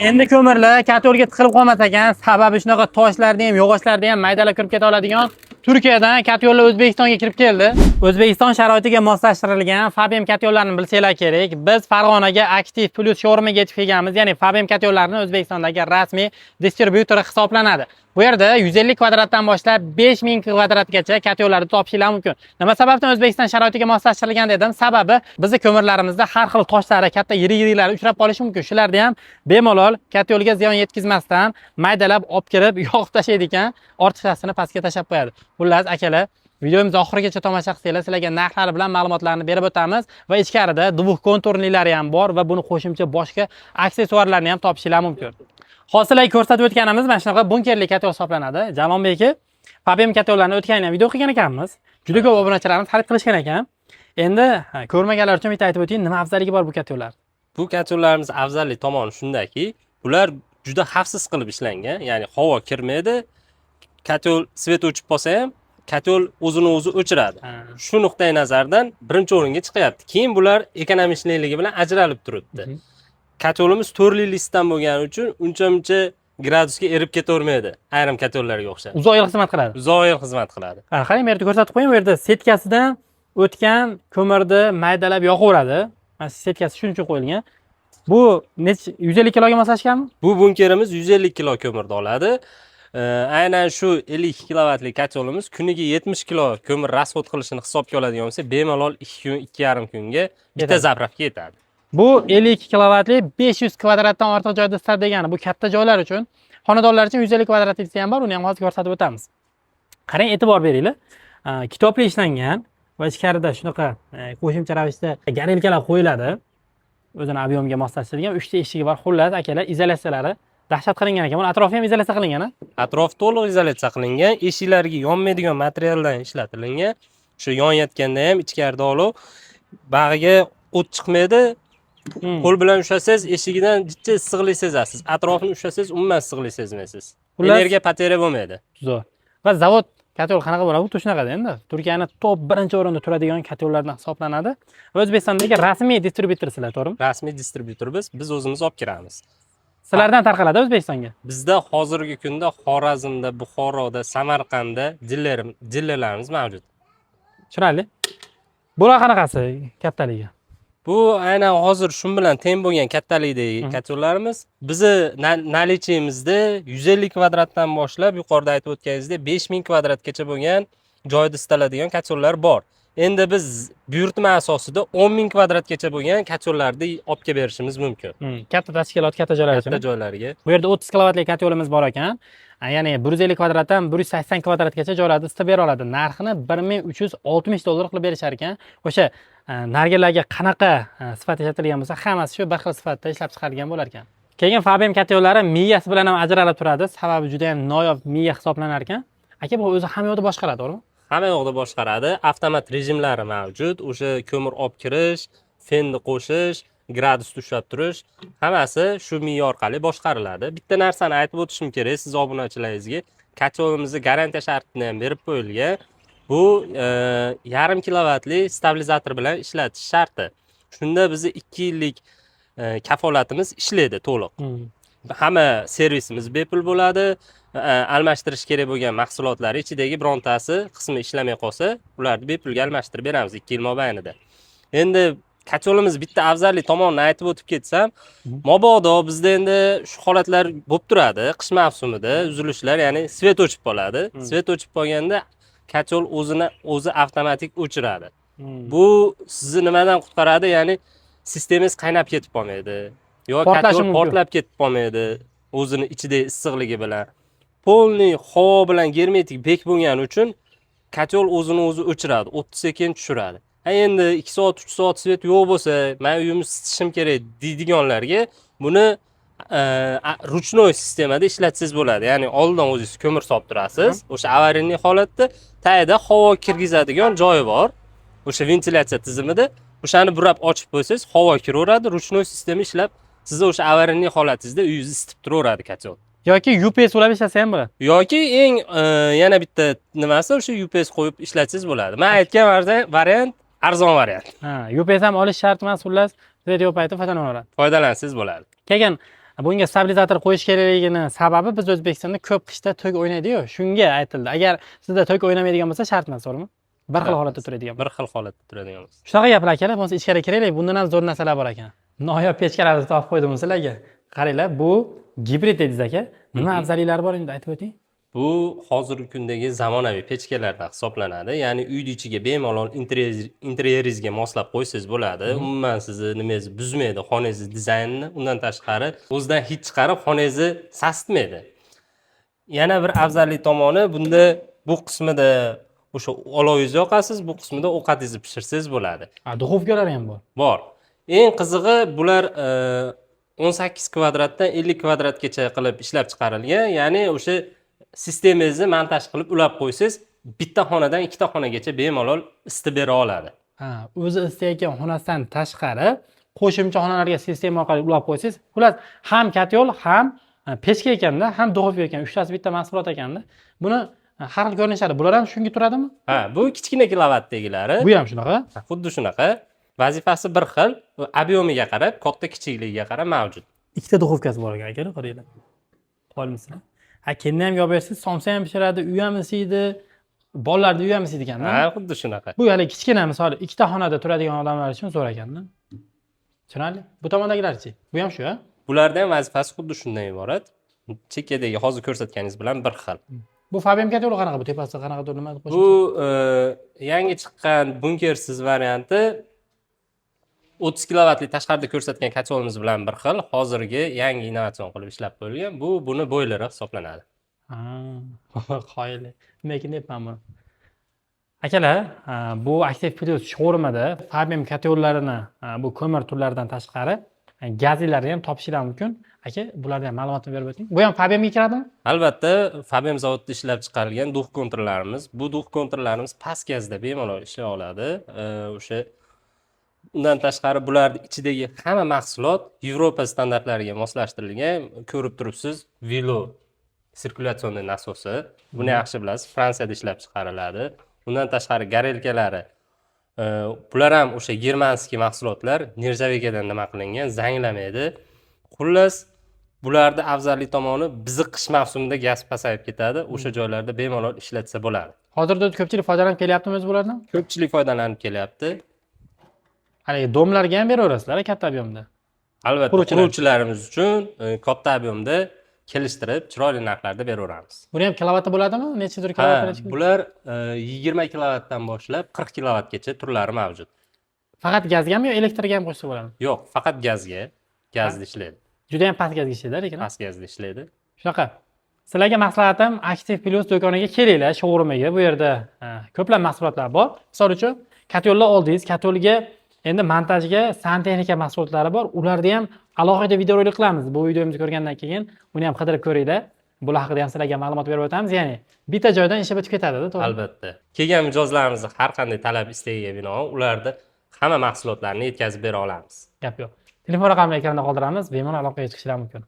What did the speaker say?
Endi ko'mirlar katolga tiqilib qolmas ekan. Sababi shunaqa toshlarni ham, yog'ochlarni ham maydalab kirib keta oladigan Turkiyadan katollar O'zbekistonga kirib keldi. O'zbekiston sharoitiga moslashtirilgan Fabian katollarni bilsanglar kerak. Biz Farg'onaga Aktiv Plus showroomiga yetib kelganmiz. Ya'ni Fabian katollarning O'zbekistondagi rasmiy distribyutori hisoblanadi. Bu yerda 150 kvadratdan boshlab 5000 kvadratgacha katollarni topishingiz mumkin. Nima sababdan O'zbekiston sharoitiga moslashtirilgan dedim? Sababi bizning ko'mirlarimizda har xil toshlar, katta yirik-yiriklar uchrab qolishi mumkin. Shularni ham bemalol katolga ziyon yetkazmasdan maydalab olib kirib yoqib tashlaydi ekan, ortiqchasini pastga tashlab qo'yadi. Xullas, akalar, videomiz oxirigacha tomosha qilsanglar, sizlarga narxlari bilan ma'lumotlarni berib o'tamiz va ichkarida dubuq konturlilari ham bor va buni qo'shimcha boshqa aksessuarlarni ham topishingiz mumkin. Hozirlar ko'rsatib o'tganimiz mana shunaqa bunkerli katol hisoblanadi. Jalonbek aka, Fabian katollarni o'tgan ham video qilgan ekanmiz. Juda ko'p obunachilarimiz xarid qilishgan ekan. Endi ko'rmaganlar uchun bitta aytib o'taylik, nima afzalligi bor bu katollar? Bu katollarimiz afzallik tomoni shundaki, ular juda xavfsiz qilib ishlangan, ya'ni havo kirmaydi. Katol svet o'chib qolsa ham, katol o'zini o'zi o'chiradi. Shu nuqtai nazardan birinchi o'ringa chiqyapti. Keyin bular ekonomishligi bilan ajralib turibdi. Katolimiz to'rli listdan bo'lgani uchun uncha-muncha gradusga erib ketavermaydi, ayrim katollarga o'xshab. Uzoq yil xizmat qiladi. Uzoq yil xizmat qiladi. Qarang, bu yerda ko'rsatib qo'ying, bu yerda setkasidan o'tgan ko'mirni maydalab yoqaveradi. Mana setkasi shuning uchun qo'yilgan. Bu 150 kiloga moslashganmi? Bu bunkerimiz 150 kilo ko'mirni oladi. Aynan shu 52 kilovatlik katolimiz kuniga 70 kilo ko'mir rasxod qilishini hisobga oladigan bo'lsa, bemalol 2 kun, 2,5 kunga bitta zapravka yetadi. Bu 52 kilovatli 500 kvadratdan ortiq joyda istab degani. Bu katta joylar uchun, xonadonlar uchun 150 kvadratlisi ham bor, uni ham hozir ko'rsatib o'tamiz. Qarang, e'tibor beringlar. Kitobli ishlangan va ichkarida shunaqa qo'shimcha ravishda garelkalar qo'yiladi. O'zini obyomga moslashtirilgan 3 ta eshigi bor. Xullas, akalar, izolyatsiyalari dahshat qilingan ekan. Buni atrofi ham izolyatsiya qilingan, a? Atrof to'liq izolyatsiya qilingan, eshiklariga yonmaydigan materialdan ishlatilgan. Shu yonayotganda ham ichkarida olov, bag'iga o't chiqmaydi. Qo'l bilan ushlasangiz, eshigidan jichcha issiqlik sezasiz. Atrofini ushlasangiz, umuman issiqlik sezmaysiz. Energiya patera bo'lmaydi. Zo'r. Va zavod katol qanaqa bo'ladi? Bu shunaqada endi. Turkiyaning top 1-o'rinda turadigan katollardan hisoblanadi. Va O'zbekistondagi rasmiy distribyutor sizlar, to'g'rimi? Rasmiy distribyutor biz o'zimiz olib kiramiz. Sizlardan tarqaladi O'zbekistonga? Bizda hozirgi kunda Xorazmda, Buxoroda, Samarqandda dillerlarimiz mavjud. Tushunarli. Bular qanaqasi kattaligi? Bu aynan hozir shu bilan teng bo'lgan kattalikdagi katollarimiz. Bizi nalichimizda 150 kvadratdan boshlab yuqorida aytib o'tganingizdek 5000 kvadratgacha bo'lgan joyda istaladigan katollar bor. Endi biz buyurtma asosida 10000 kvadratgacha bo'lgan katollarni olib kelib berishimiz mumkin. Katta tashkilot, katta joylar uchun. Katta joylarga. Bu yerda 30 kilovatli katolimiz bor ekan. Ya'ni 150 kvadratdan 180 kvadratgacha joylarni isitib bera oladi. Narxini $1360 qilib berishar ekan. O'sha nargilarga qanaqa sifat ishlatilgan bo'lsa, hammasi shu bir xil sifatda ishlab chiqarilgan bo'lar ekan. Keyin Fabian katollari miyasi bilan ham ajralib turadi. Sababi juda ham noyob miya hisoblanar ekan. Aka, bu o'zi hamma yoqda boshqaradi, to'g'rimi? Hamma yoqda boshqaradi. Avtomat rejimlari mavjud. O'sha ko'mir olib kirish, fenni qo'shish, gradusni ushlab turish, hammasi shu miya orqali boshqariladi. Bitta narsani aytib o'tishim kerak siz obunachilaringizga. Katolimizni garantiya shartini ham berib qo'yilgan. Bu 1,5 kilovatli stabilizator bilan ishlatish sharti. Shunda bizni 2 yillik kafolatimiz ishlaydi to'liq. Hamma servisimiz bepul bo'ladi. Almashtirish kerak bo'lgan mahsulotlar ichidagi birontasi qismi ishlamay qolsa, ularni bepulga almashtirib beramiz 2 yil mobaynida. Endi katolimiz bitta afzallik tomonini aytib o'tib ketsam, mabodo bizda endi shu holatlar bo'lib turadi. Qish mavsumida uzilishlar, ya'ni svet o'chib qoladi. Svet o'chib qolganda katol o'zi avtomatik o'chiradi. Bu sizni nimadan qutqaradi? Ya'ni sistemangiz qaynab ketib qolmaydi. Yoki katol portlab ketib qolmaydi o'zini ichidagi issiqligi bilan. Polni havo bilan germetik bek bo'lgani uchun katol o'zini o'zi o'chiradi, 30 sekund tushiradi. Endi 2 soat, 3 soat svet yo'q bo'lsa, men uyimni isitishim kerak deydiganlarga buni ruchnoy sistemada ishlatsangiz bo'ladi. Ya'ni oldindan o'zingiz ko'mir solib turasiz. O'sha avariyniy holatda tagida havo kirgizadigan joyi bor. O'sha ventilyatsiya tizimida o'shani burab ochib qo'ysangiz, havo kiraveradi, ruchnoy sistema ishlab, sizni o'sha avariyniy holatingizda uyingizni isitib turaveradi katol. Yoki UPS ulab ishlasa ham bo'ladi. Yoki eng yana bitta nimasi o'sha UPS qo'yib ishlatsangiz bo'ladi. Men aytgan variant arzon variant. UPS ham olish shart emas, xullas video payti foydalanasiz Foydalansangiz bo'ladi. Keyin Bunga stabilizator qo'yish kerakligini sababi biz O'zbekistonda ko'p qishda to'k o'ynaydi-yu, shunga aytildi. Agar sizda to'k o'ynamaydigan bo'lsa shart emas, to'g'rimi? Bir xil holatda turadigan. Bir xil holatda turadigan bo'lsa. Shunaqa gaplar akalar, bo'lmasa ichkariga kiraylik. Bundan ham zo'r narsalar bor ekan. Noyob pechkalarni topib qo'ydim sizlarga. Qaranglar, bu gibrid dedingiz aka. Nima afzalliklari bor endi aytib o'ting. Bu hozirgi kundagi zamonaviy pechkalardan hisoblanadi. Ya'ni uyni ichiga bemalol interyeringizga moslab qo'ysangiz bo'ladi. Umuman sizni nimangizni buzmaydi, xonangizni dizaynini. Undan tashqari o'zidan hid chiqarib xonangizni sasitmaydi. Yana bir afzallik tomoni bunda bu qismida o'sha olovingizni yoqasiz, bu qismida ovqatingizni pishirsangiz bo'ladi. Duxovkalar ham bor. Bor. Eng qizig'i bular 18 kvadratdan 50 kvadratgacha qilib ishlab chiqarilgan. Ya'ni o'sha sistemangizni montaj qilib ulab qo'ysangiz, bitta xonadan ikkita xonagacha bemalol isitib bera oladi. O'zi istayotgan xonasidan tashqari qo'shimcha xonalarga sistema orqali ulab qo'ysangiz, xullas ham katyol, ham pechka ekanda, ham duxovka ekan, uchtasi bitta mahsulot ekanda. Buni har xil ko'rinishlari, bular ham shunga turadimi? Bu kichkina kilovatdagilari. Bu ham shunaqa. Xuddi shunaqa. Vazifasi bir xil, ob'yomiga qarab, katta kichikligiga qarab mavjud. Ikkita duxovkasi bor ekan akalar, qaranglar. Qolmisizlar. Kendi ham yo'q bersiz, somsa ham pishiradi, uy ham isiydi, bolalarni uy ham isiydi ekanda. Xuddi shunaqa. Bu hali kichkina, misol ikkita xonada turadigan odamlar uchun zo'r ekanda. Tushunarli? Bu tomondagilarchi? Bu ham shu-a? Bularda ham vazifasi xuddi shundan iborat. Chekkadagi hozir ko'rsatganingiz bilan bir xil. Bu Fabian katyoli qanaqa? Bu tepasida qanaqadir nima qo'shib? Bu yangi chiqqan bunkersiz varianti 30 kilovatli tashqarida ko'rsatgan katyolimiz bilan bir xil. Hozirgi yangi innovatsion qilib ishlab qo'yilgan. Bu buni boyleri hisoblanadi. Qoyili. Lekin deyapman buni. Akalar, bu Active Plus showroomida Fabian katyollarini, bu ko'mir turlaridan tashqari gazlarni ham topishingiz mumkin. Aka, bulardan ham ma'lumotni berib o'ting. Bu ham Fabianga kiradimi? Albatta, Fabian zavodida ishlab chiqarilgan duh kontrlarimiz. Bu duh kontrlarimiz past gazda bemalol ishlay oladi. O'sha undan tashqari bularning ichidagi hamma mahsulot Yevropa standartlariga moslashtirilgan. Ko'rib turibsiz, Vilo sirkulyatsion nasosi. Buni yaxshi bilasiz, Fransiyada ishlab chiqariladi. Undan tashqari garelkalari. Bular ham o'sha germanskiy mahsulotlar, nержавейкаdan nima qilingan, zanglamaydi. Xullas, bularda afzallik tomoni bizi qish mavsumida gaz pasayib ketadi. O'sha joylarda bemalol ishlatsa bo'ladi. Hozirda ko'pchilik foydalanib kelyaptimi o'zi bulardan? Ko'pchilik foydalanib kelyapti. Haligi domlarga ham beraverasizlar katta ob'yomda. Albatta, quruvchilarimiz uchun katta ob'yomda kelishtirib, chiroyli narxlarda beraveramiz. Buni ham kilovati bo'ladimi? Necha kilovat? Bular 20 kilovatdan boshlab 40 kilovatgacha turlari mavjud. Faqat gazgami yo elektrga ham qo'shsa bo'ladimi? Yo'q, faqat gazga. Gazda ishlaydi. Juda ham past gazga ishlaydi, lekin. Past gazda ishlaydi. Shunaqa. Sizlarga maslahatim Active Plus do'koniga kelinglar, showroomiga. Bu yerda ko'plab mahsulotlar bor. Misol uchun, katyollar oldingiz, katyolga endi montajga santexnika mahsulotlari bor. Ularni ham alohida videorolik qilamiz. Bu videomizni ko'rgandan keyin uni ham qidirib ko'ringlar. Bular haqida ham sizlarga ma'lumot berib o'tamiz. Ya'ni bitta joydan ishi bitib ketadi, to'g'ri? Albatta. Kelgan mijozlarimizni har qanday talab istagiga binoan ularda hamma mahsulotlarni yetkazib bera olamiz. Gap yo'q. Telefon raqamini ekranda qoldiramiz. Bemalol aloqaga chiqishingiz mumkin.